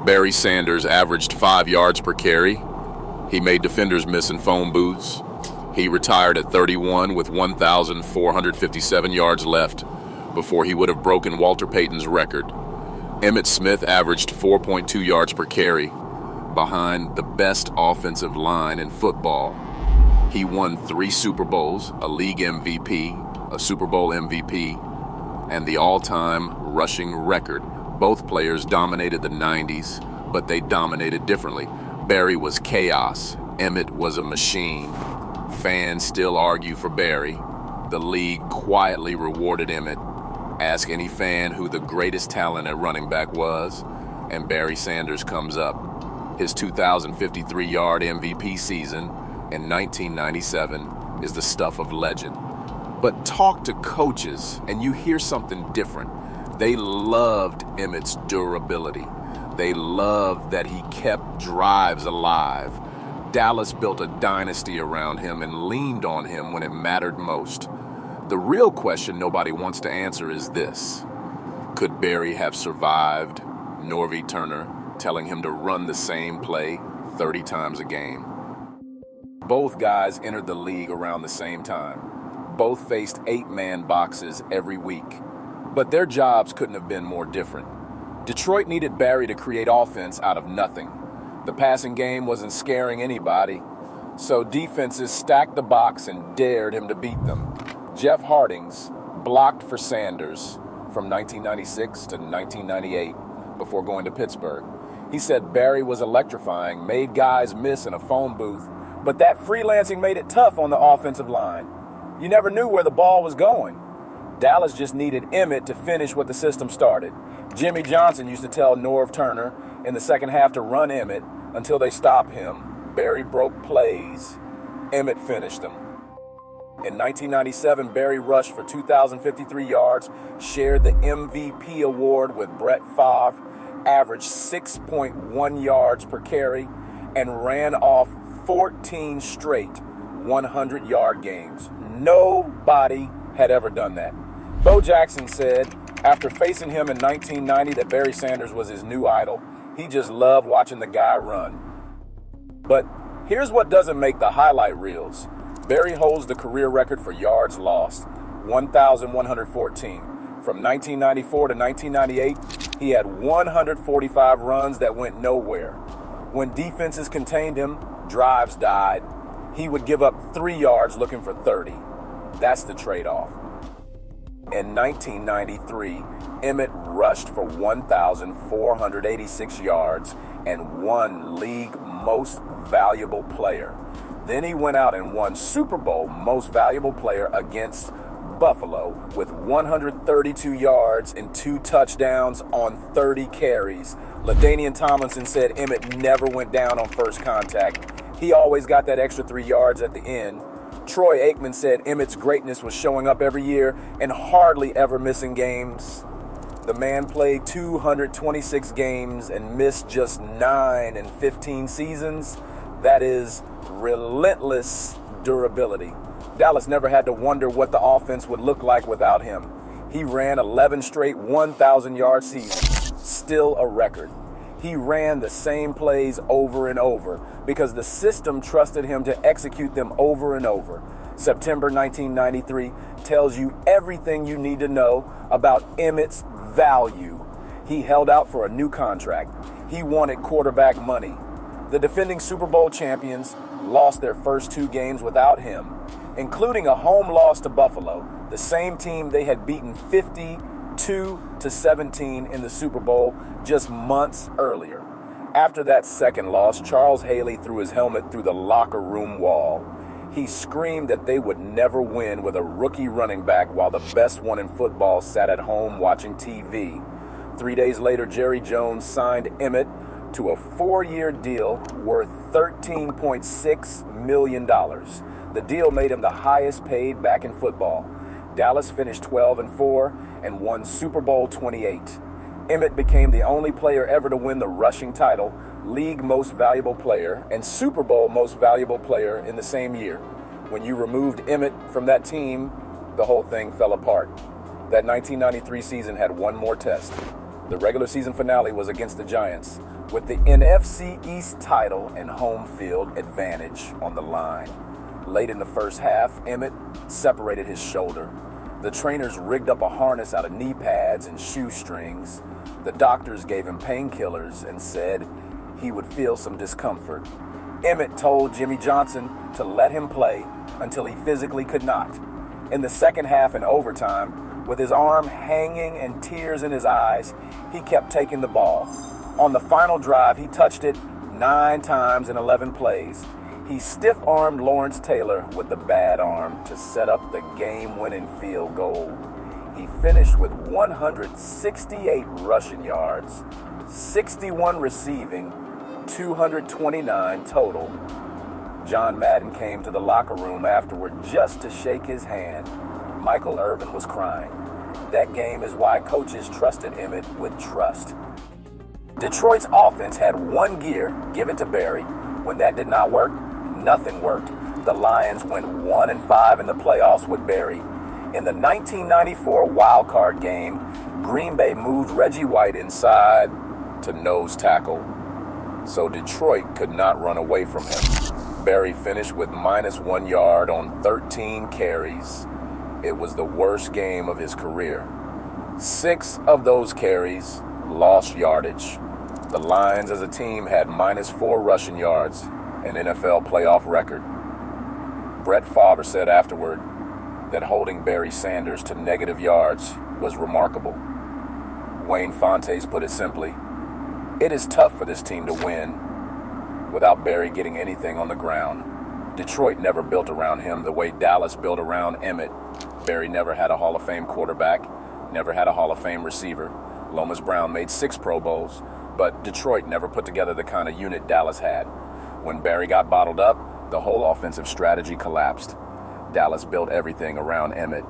Barry Sanders averaged 5 yards per carry. He made defenders miss in phone booths. He retired at 31 with 1,457 yards left before he would have broken Walter Payton's record. Emmitt Smith averaged 4.2 yards per carry, behind the best offensive line in football. He won 3 Super Bowls, a league MVP, a Super Bowl MVP, and the all-time rushing record. Both players dominated the 90s, but they dominated differently. Barry was chaos. Emmitt was a machine. Fans still argue for Barry. The league quietly rewarded Emmitt. Ask any fan who the greatest talent at running back was, and Barry Sanders comes up. His 2,053-yard MVP season in 1997 is the stuff of legend. But talk to coaches and you hear something different. They loved Emmitt's durability. They loved that he kept drives alive. Dallas built a dynasty around him and leaned on him when it mattered most. The real question nobody wants to answer is this: could Barry have survived Norv Turner telling him to run the same play 30 times a game? Both guys entered the league around the same time. Both faced 8-man boxes every week. But their jobs couldn't have been more different. Detroit needed Barry to create offense out of nothing. The passing game wasn't scaring anybody, so defenses stacked the box and dared him to beat them. Jeff Hardings blocked for Sanders from 1996 to 1998 before going to Pittsburgh. He said Barry was electrifying, made guys miss in a phone booth, but that freelancing made it tough on the offensive line. You never knew where the ball was going. Dallas just needed Emmitt to finish what the system started. Jimmy Johnson used to tell Norv Turner in the second half to run Emmitt until they stopped him. Barry broke plays. Emmitt finished them. In 1997, Barry rushed for 2,053 yards, shared the MVP award with Brett Favre, averaged 6.1 yards per carry, and ran off 14 straight 100-yard games. Nobody had ever done that. Bo Jackson said after facing him in 1990 that Barry Sanders was his new idol. He just loved watching the guy run. But here's what doesn't make the highlight reels. Barry holds the career record for yards lost, 1,114. From 1994 to 1998, he had 145 runs that went nowhere. When defenses contained him, drives died. He would give up 3 yards looking for 30. That's the trade-off. In 1993, Emmitt rushed for 1,486 yards and won League Most Valuable Player. Then he went out and won Super Bowl Most Valuable Player against Buffalo with 132 yards and 2 touchdowns on 30 carries. LaDainian Tomlinson said Emmitt never went down on first contact. He always got that extra 3 yards at the end. Troy Aikman said Emmitt's greatness was showing up every year and hardly ever missing games. The man played 226 games and missed just 9 in 15 seasons. That is relentless durability. Dallas never had to wonder what the offense would look like without him. He ran 11 straight 1,000-yard seasons, still a record. He ran the same plays over and over because the system trusted him to execute them over and over. September 1993 tells you everything you need to know about Emmitt's value. He held out for a new contract. He wanted quarterback money. The defending Super Bowl champions lost their first 2 games without him, including a home loss to Buffalo, the same team they had beaten 52-17 in the Super Bowl just months earlier. After that second loss, Charles Haley threw his helmet through the locker room wall. He screamed that they would never win with a rookie running back while the best one in football sat at home watching TV. 3 days later, Jerry Jones signed Emmitt to a 4-year deal worth $13.6 million. The deal made him the highest paid back in football. Dallas finished 12-4 and won Super Bowl 28. Emmitt became the only player ever to win the rushing title, League Most Valuable Player, and Super Bowl Most Valuable Player in the same year. When you removed Emmitt from that team, the whole thing fell apart. That 1993 season had one more test. The regular season finale was against the Giants, with the NFC East title and home field advantage on the line. Late in the first half, Emmitt separated his shoulder. The trainers rigged up a harness out of knee pads and shoestrings. The doctors gave him painkillers and said he would feel some discomfort. Emmitt told Jimmy Johnson to let him play until he physically could not. In the second half and overtime, with his arm hanging and tears in his eyes, he kept taking the ball. On the final drive, he touched it 9 times in 11 plays. He stiff-armed Lawrence Taylor with the bad arm to set up the game-winning field goal. He finished with 168 rushing yards, 61 receiving, 229 total. John Madden came to the locker room afterward just to shake his hand. Michael Irvin was crying. That game is why coaches trusted Emmitt with trust. Detroit's offense had one gear, give it to Barry. When that did not work, nothing worked. The Lions went 1-5 in the playoffs with Barry. In the 1994 wild card game, Green Bay moved Reggie White inside to nose tackle, so Detroit could not run away from him. Barry finished with -1 yard on 13 carries. It was the worst game of his career. 6 of those carries lost yardage. The Lions as a team had -4 rushing yards, an NFL playoff record. Brett Favre said afterward that holding Barry Sanders to negative yards was remarkable. Wayne Fontes put it simply, "It is tough for this team to win without Barry getting anything on the ground." Detroit never built around him the way Dallas built around Emmitt. Barry never had a Hall of Fame quarterback, never had a Hall of Fame receiver. Lomas Brown made 6 Pro Bowls, but Detroit never put together the kind of unit Dallas had. When Barry got bottled up, the whole offensive strategy collapsed. Dallas built everything around Emmitt.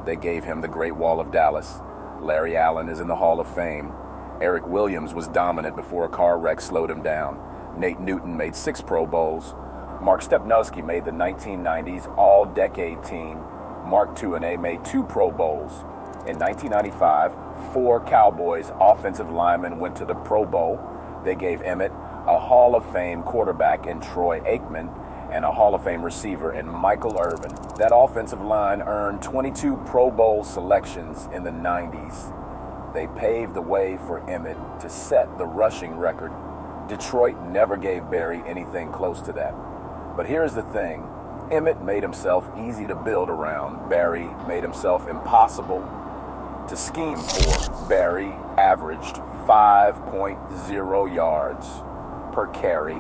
They gave him the Great Wall of Dallas. Larry Allen is in the Hall of Fame. Eric Williams was dominant before a car wreck slowed him down. Nate Newton made 6 Pro Bowls. Mark Stepnowski made the 1990s All-Decade Team. Mark Tuinei made 2 Pro Bowls. In 1995, 4 Cowboys offensive linemen went to the Pro Bowl. They gave Emmitt a Hall of Fame quarterback in Troy Aikman and a Hall of Fame receiver in Michael Irvin. That offensive line earned 22 Pro Bowl selections in the 90s. They paved the way for Emmitt to set the rushing record. Detroit never gave Barry anything close to that. But here's the thing. Emmitt made himself easy to build around. Barry made himself impossible to scheme for. Barry averaged 5.0 yards per carry,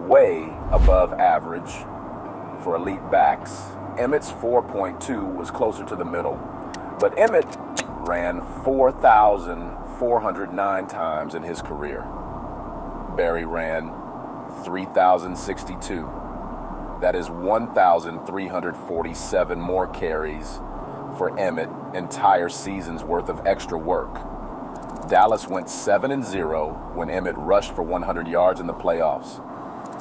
way above average for elite backs. Emmitt's 4.2 was closer to the middle, but Emmitt ran 4,409 times in his career. Barry ran 3,062. That is 1,347 more carries for Emmitt, entire season's worth of extra work. Dallas went 7-0 when Emmitt rushed for 100 yards in the playoffs.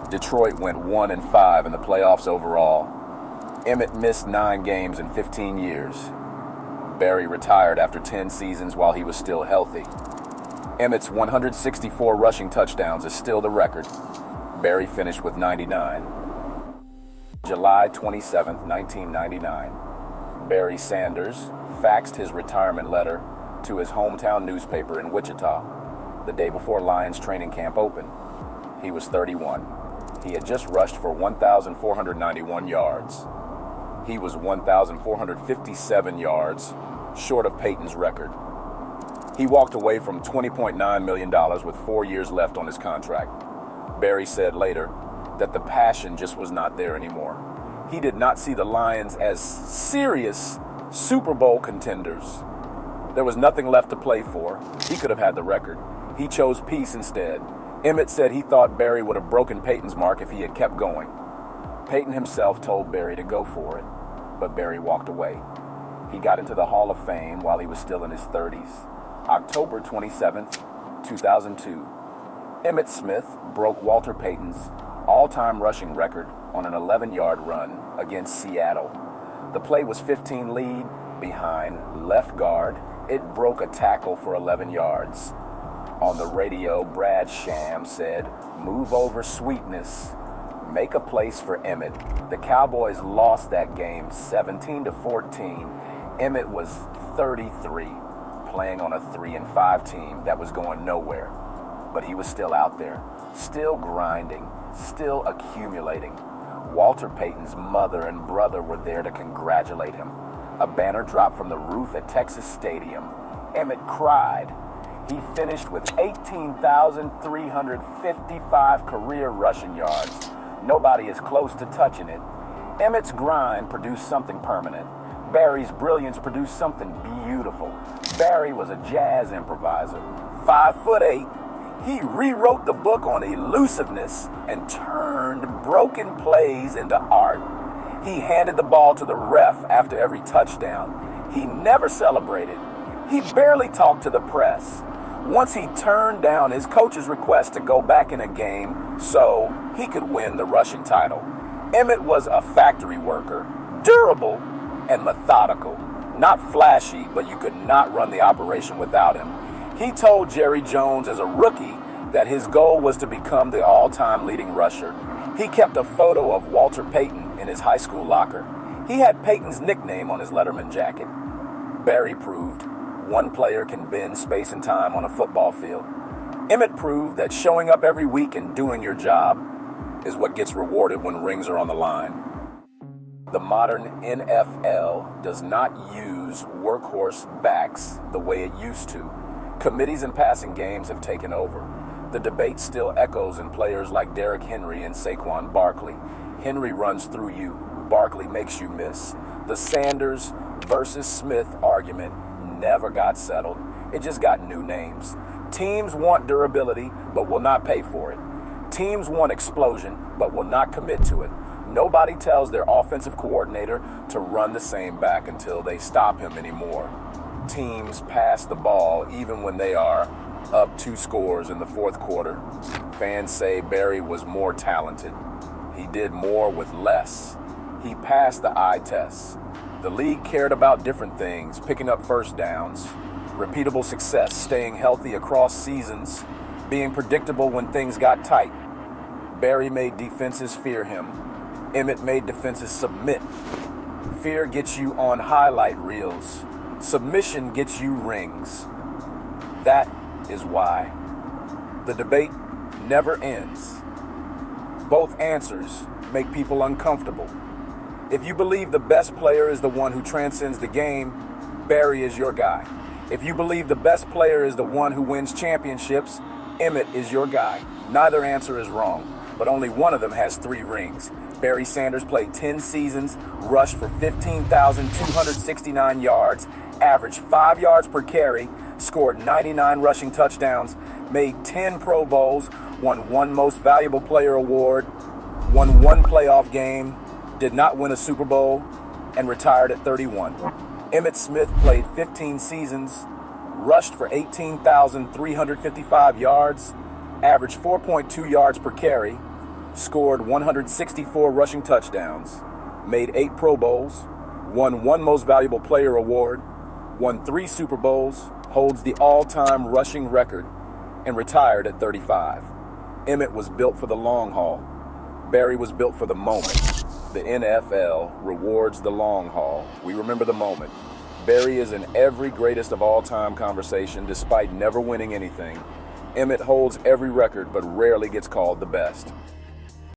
Detroit went 1-5 in the playoffs overall. Emmitt missed 9 games in 15 years. Barry retired after 10 seasons while he was still healthy. Emmitt's 164 rushing touchdowns is still the record. Barry finished with 99. July 27, 1999. Barry Sanders faxed his retirement letter to his hometown newspaper in Wichita the day before Lions training camp opened. He was 31. He had just rushed for 1,491 yards. He was 1,457 yards short of Peyton's record. He walked away from $20.9 million with 4 years left on his contract. Barry said later that the passion just was not there anymore. He did not see the Lions as serious Super Bowl contenders. There was nothing left to play for. He could have had the record. He chose peace instead. Emmitt said he thought Barry would have broken Peyton's mark if he had kept going. Peyton himself told Barry to go for it, but Barry walked away. He got into the Hall of Fame while he was still in his 30s. October 27th, 2002. Emmitt Smith broke Walter Payton's all-time rushing record on an 11-yard run against Seattle. The play was 15 lead behind left guard It broke a tackle for 11 yards. On the radio, Brad Sham said, "Move over, sweetness. Make a place for Emmitt." The Cowboys lost that game 17-14. Emmitt was 33, playing on a 3-5 team that was going nowhere. But he was still out there, still grinding, still accumulating. Walter Payton's mother and brother were there to congratulate him. A banner dropped from the roof at Texas Stadium. Emmitt cried. He finished with 18,355 career rushing yards. Nobody is close to touching it. Emmitt's grind produced something permanent. Barry's brilliance produced something beautiful. Barry was a jazz improviser, 5'8". He rewrote the book on elusiveness and turned broken plays into art. He handed the ball to the ref after every touchdown. He never celebrated. He barely talked to the press. Once he turned down his coach's request to go back in a game so he could win the rushing title. Emmitt was a factory worker, durable and methodical. Not flashy, but you could not run the operation without him. He told Jerry Jones as a rookie that his goal was to become the all-time leading rusher. He kept a photo of Walter Payton in his high school locker. He had Payton's nickname on his Letterman jacket. Barry proved one player can bend space and time on a football field. Emmitt proved that showing up every week and doing your job is what gets rewarded when rings are on the line. The modern NFL does not use workhorse backs the way it used to. Committees and passing games have taken over. The debate still echoes in players like Derrick Henry and Saquon Barkley. Henry runs through you. Barkley makes you miss. The Sanders versus Smith argument never got settled. It just got new names. Teams want durability, but will not pay for it. Teams want explosion, but will not commit to it. Nobody tells their offensive coordinator to run the same back until they stop him anymore. Teams pass the ball even when they are up 2 scores in the fourth quarter. Fans say Barry was more talented. He did more with less. He passed the eye test. The league cared about different things, picking up first downs, repeatable success, staying healthy across seasons, being predictable when things got tight. Barry made defenses fear him. Emmitt made defenses submit. Fear gets you on highlight reels. Submission gets you rings. That is why the debate never ends. Both answers make people uncomfortable. If you believe the best player is the one who transcends the game, Barry is your guy. If you believe the best player is the one who wins championships, Emmitt is your guy. Neither answer is wrong, but only one of them has 3 rings. Barry Sanders played 10 seasons, rushed for 15,269 yards, averaged 5 yards per carry, scored 99 rushing touchdowns, made 10 Pro Bowls, won 1 Most Valuable Player award, won 1 playoff game, did not win a Super Bowl, and retired at 31. Emmitt Smith played 15 seasons, rushed for 18,355 yards, averaged 4.2 yards per carry, scored 164 rushing touchdowns, made 8 Pro Bowls, won 1 Most Valuable Player award, won 3 Super Bowls, holds the all-time rushing record, and retired at 35. Emmitt was built for the long haul. Barry was built for the moment. The NFL rewards the long haul. We remember the moment. Barry is in every greatest of all time conversation despite never winning anything. Emmitt holds every record but rarely gets called the best.